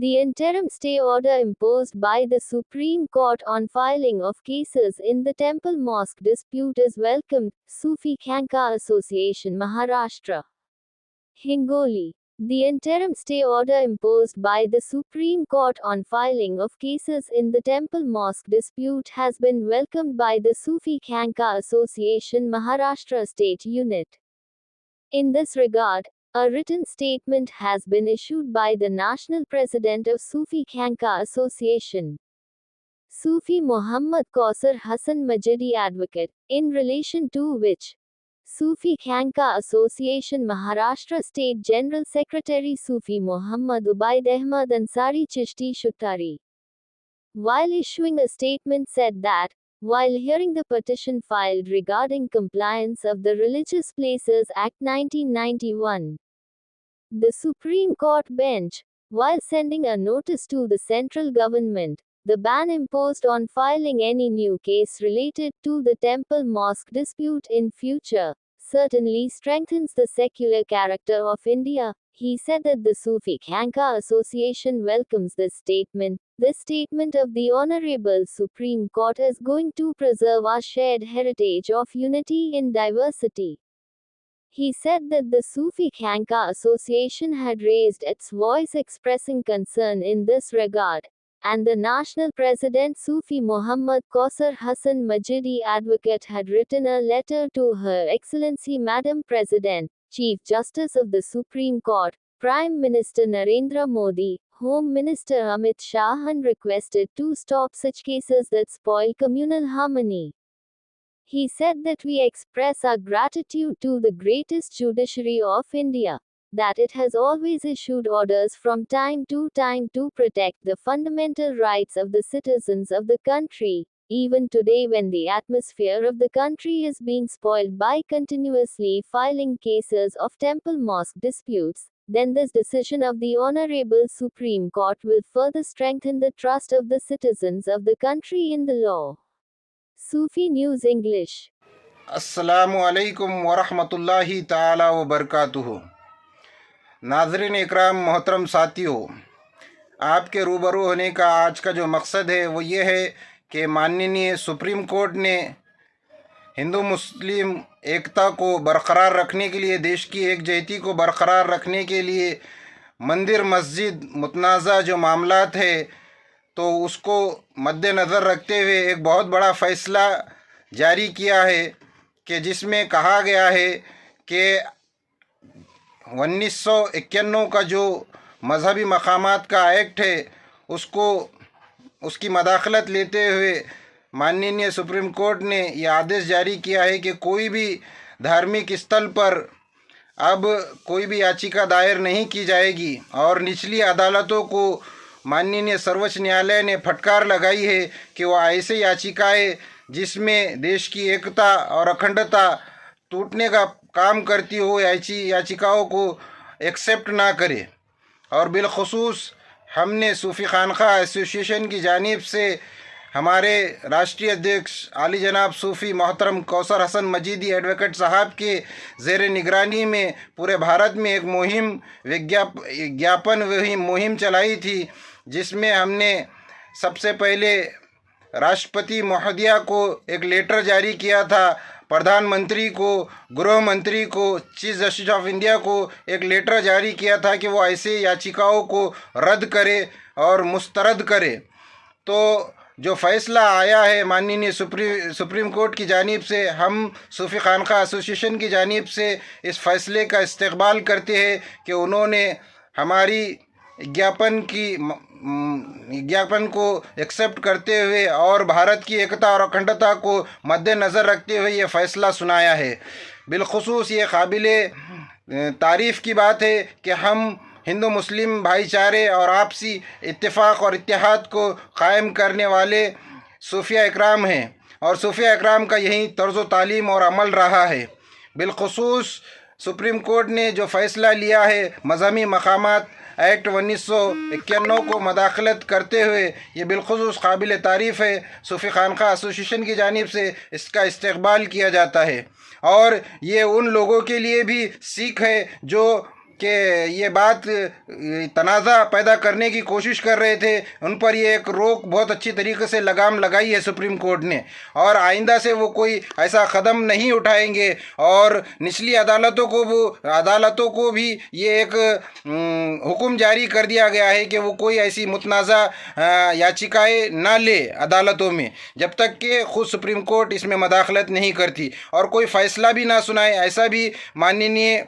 The interim stay order imposed by the Supreme Court on filing of cases in the Temple Mosque dispute is welcomed. Sufi Khanqa Association, Maharashtra. Hingoli. The interim stay order imposed by the Supreme Court on filing of cases in the Temple Mosque dispute has been welcomed by the Sufi Khanqa Association, Maharashtra State Unit. In this regard, a written statement has been issued by the National President of Sufi Khanqa Association, Sufi Muhammad Kausar Hassan Majidi Advocate, in relation to which Sufi Khanqa Association Maharashtra State General Secretary Sufi Muhammad Ubaid Ahmad Ansari Chishti Shuttari, while issuing a statement, said that, while hearing the petition filed regarding compliance of the Religious Places Act 1991, the Supreme Court bench, while sending a notice to the central government, the ban imposed on filing any new case related to the Temple Mosque dispute in future, certainly strengthens the secular character of India. He said that the Sufi Khanqa Association welcomes this statement. This statement of the Honorable Supreme Court is going to preserve our shared heritage of unity in diversity. He said that the Sufi Khanqa Association had raised its voice expressing concern in this regard, and the National President Sufi Muhammad Kausar Hassan Majidi Advocate had written a letter to Her Excellency Madam President, Chief Justice of the Supreme Court, Prime Minister Narendra Modi, Home Minister Amit Shah, and requested to stop such cases that spoil communal harmony. He said that we express our gratitude to the greatest judiciary of India, that it has always issued orders from time to time to protect the fundamental rights of the citizens of the country, even today when the atmosphere of the country is being spoiled by continuously filing cases of Temple Mosque disputes. Then this decision of the Honorable Supreme Court will further strengthen the trust of the citizens of the country in the law. Sufi News English. अस्सलामु अलैकुम वरहमतुल्लाहि ताला व बरकातुहू। नाज़रीन इकराम, मोहतरम साथियों, आपके रूबरू होने का आज का जो मकसद है वो ये है कि माननीय सुप्रीम कोर्ट ने हिंदू मुस्लिम एकता को बरकरार रखने के लिए, देश की एकजहती को बरकरार रखने के लिए मंदिर मस्जिद मुतनाज़ा जो मामलात है तो उसको मद्देनज़र रखते हुए एक बहुत बड़ा फ़ैसला जारी किया है कि जिसमें कहा गया है कि 1991 का जो मजहबी मकामात का एक्ट है उसकी मदाखलत लेते हुए माननीय सुप्रीम कोर्ट ने यह आदेश जारी किया है कि कोई भी धार्मिक स्थल पर अब कोई भी याचिका दायर नहीं की जाएगी। और निचली अदालतों को माननीय सर्वोच्च न्यायालय ने फटकार लगाई है कि वह ऐसे याचिकाएं जिसमें देश की एकता और अखंडता टूटने का काम करती हो ऐसी याचिकाओं को एक्सेप्ट ना करे। और बिलखुसूस हमने सूफ़ी खानका एसोसिएशन की जानिब से हमारे राष्ट्रीय अध्यक्ष आली जनाब सूफ़ी मोहतरम कौसर हसन मजीदी एडवोकेट साहब के ज़ेर निगरानी में पूरे भारत में एक विज्ञापन मुहिम चलाई थी, जिसमें हमने सबसे पहले राष्ट्रपति महोदया को एक लेटर जारी किया था, प्रधानमंत्री को, गृह मंत्री को, चीफ जस्टिस ऑफ इंडिया को एक लेटर जारी किया था कि वो ऐसे याचिकाओं को रद्द करे और मुस्तरद करे। तो जो फ़ैसला आया है माननीय सुप्रीम कोर्ट की जानिब से, हम सूफ़ी खानका एसोसिएशन की जानिब से इस फ़ैसले का इस्तक़बाल करते हैं कि उन्होंने हमारी ज्ञापन को एक्सेप्ट करते हुए और भारत की एकता और अखंडता को मद्देनज़र रखते हुए ये फ़ैसला सुनाया है। बिलखुसूस ये काबिले तारीफ़ की बात है कि हम हिंदू मुस्लिम भाईचारे और आपसी इत्तेफाक और इत्तेहाद को कायम करने वाले सूफिया इकराम हैं और सूफिया इकराम का यही तर्ज़ तालीम और अमल रहा है। बिलखुसूस सुप्रीम कोर्ट ने जो फ़ैसला लिया है मज़हबी मकामात एक्ट 1991 को मदाखलत करते हुए, ये बिलखुसूस काबिल तारीफ़ है। सूफ़ी खानका एसोसिएशन की जानिब से इसका इस्तक़बाल किया जाता है और ये उन लोगों के लिए भी सीख है जो कि ये बात तनाज़ा पैदा करने की कोशिश कर रहे थे, उन पर ये एक रोक बहुत अच्छी तरीके से लगाम लगाई है सुप्रीम कोर्ट ने, और आइंदा से वो कोई ऐसा कदम नहीं उठाएंगे। और निचली अदालतों को भी ये एक हुक्म जारी कर दिया गया है कि वो कोई ऐसी मुतनाज़ा याचिकाएँ ना ले अदालतों में जब तक कि खुद सुप्रीम कोर्ट इसमें मदाखलत नहीं करती, और कोई फ़ैसला भी ना सुनाए, ऐसा भी माननीय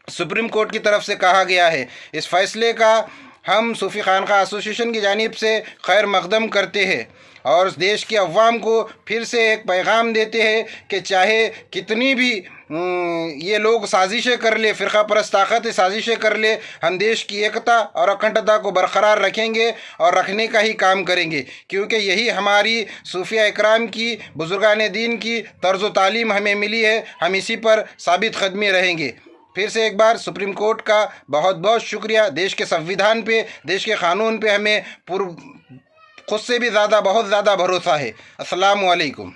सुप्रीम कोर्ट की तरफ से कहा गया है। इस फैसले का हम सूफ़ी खानका एसोसिएशन की जानिब से खैर मकदम करते हैं और देश के अवाम को फिर से एक पैगाम देते हैं कि चाहे कितनी भी ये लोग साजिशें कर ले, फ़िरका परस्त ताकत साजिशें कर ले, हम देश की एकता और अखंडता को बरकरार रखेंगे और रखने का ही काम करेंगे, क्योंकि यही हमारी सूफिया इकराम की, बुजुर्गान दीन की तर्ज़ तालीम हमें मिली है। हम इसी पर साबित कदमी रहेंगे। फिर से एक बार सुप्रीम कोर्ट का बहुत बहुत शुक्रिया। देश के संविधान पे, देश के क़ानून पे हमें खुद से भी ज़्यादा, बहुत ज़्यादा भरोसा है। अस्सलामु अलैकुम।